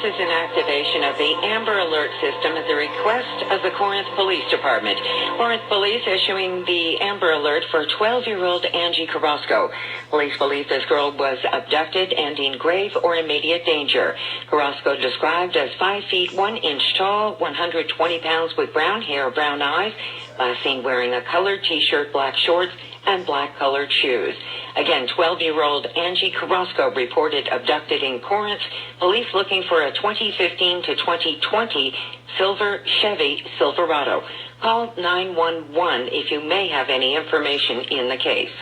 This is an activation of the Amber Alert system at the request of the Corinth Police Department. Corinth Police issuing the Amber Alert for 12-year-old Angie Carrasco. Police believe this girl was abducted and in grave or immediate danger. Carrasco described as 5 feet 1 inch tall, 120 pounds with brown hair, brown eyes, last seen wearing a colored t-shirt, black shorts, and black-colored shoes. Again, 12-year-old Angie Carrasco reported abducted in Corinth. Police looking for a 2015 to 2020 silver Chevy Silverado. Call 911 if you may have any information in the case.